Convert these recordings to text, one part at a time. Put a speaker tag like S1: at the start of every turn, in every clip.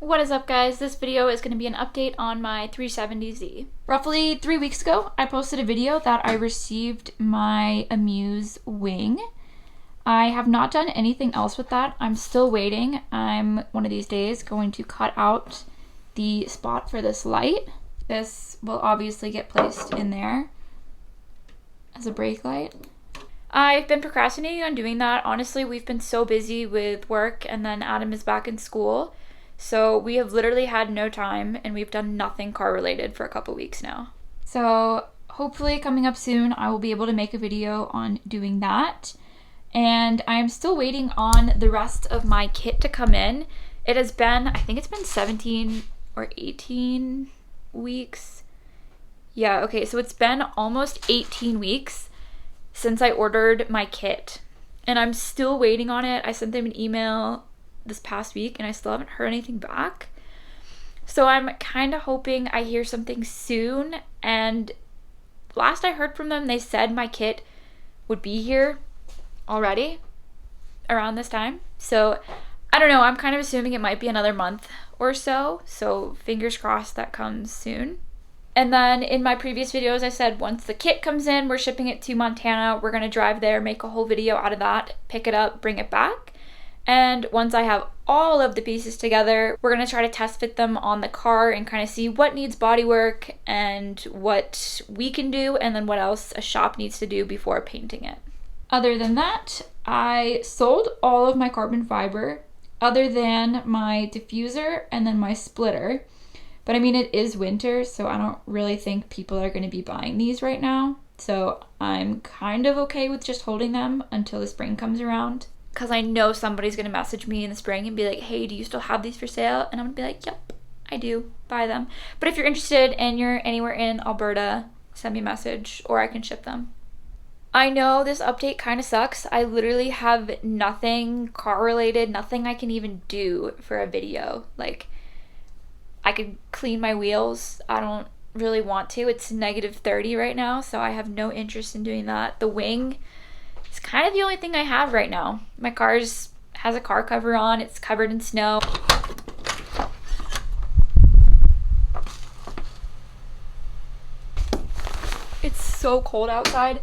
S1: What is up, guys? This video is going to be an update on my 370Z. Roughly 3 weeks ago, I posted a video that I received my Amuse wing. I have not done anything else with that. I'm still waiting. I'm one of these days going to cut out the spot for this light. This will obviously get placed in there as a brake light. I've been procrastinating on doing that. Honestly, we've been so busy with work, and then Adam is back in school. So we have literally had no time, and we've done nothing car related for a couple weeks now. So hopefully coming up soon, I will be able to make a video on doing that. And I'm still waiting on the rest of my kit to come in. It has been, I think it's been 17 or 18 weeks. Yeah, okay, so it's been almost 18 weeks since I ordered my kit. And I'm still waiting on it. I sent them an email this past week and I still haven't heard anything back. So I'm kind of hoping I hear something soon. And last I heard from them, they said my kit would be here already around this time. So I don't know, I'm kind of assuming it might be another month or so. So fingers crossed that comes soon. And then in my previous videos, I said once the kit comes in, we're shipping it to Montana. We're going to drive there, make a whole video out of that, pick it up, bring it back. And once I have all of the pieces together, we're going to try to test fit them on the car and kind of see what needs body work and what we can do, and then what else a shop needs to do before painting it. Other than that, I sold all of my carbon fiber other than my diffuser and then my splitter. But I mean, it is winter, so I don't really think people are going to be buying these right now. So I'm kind of okay with just holding them until the spring comes around. Because I know somebody's going to message me in the spring and be like, hey, do you still have these for sale? And I'm going to be like, yep, I do. Buy them. But if you're interested and you're anywhere in Alberta, send me a message or I can ship them. I know this update kind of sucks. I literally have nothing car related, nothing I can even do for a video. Like, I could clean my wheels. I don't really want to. It's -30 right now, so I have no interest in doing that. The wing, it's kind of the only thing I have right now. My car has a car cover on. It's covered in snow. It's so cold outside.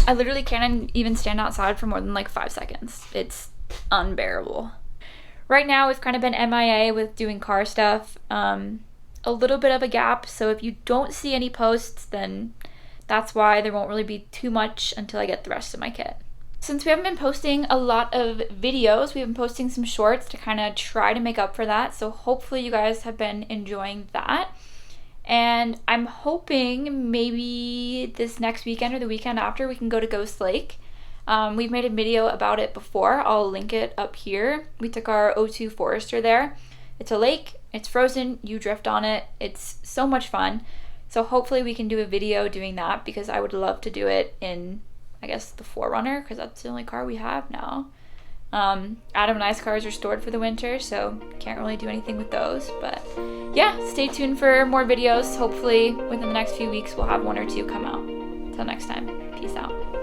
S1: I literally can't even stand outside for more than like 5 seconds. It's unbearable. Right now, we've kind of been MIA with doing car stuff. A little bit of a gap. So if you don't see any posts, then that's why there won't really be too much until I get the rest of my kit. Since we haven't been posting a lot of videos, we've been posting some shorts to kind of try to make up for that. So hopefully you guys have been enjoying that. And I'm hoping maybe this next weekend or the weekend after we can go to Ghost Lake. We've made a video about it before. I'll link it up here. We took our O2 Forester there. It's a lake, it's frozen, you drift on it. It's so much fun. So hopefully we can do a video doing that because I would love to do it in, I guess, the 4Runner because that's the only car we have now. Adam and I's cars are stored for the winter, so can't really do anything with those. But yeah, stay tuned for more videos. Hopefully within the next few weeks we'll have 1 or 2 come out. Until next time, peace out.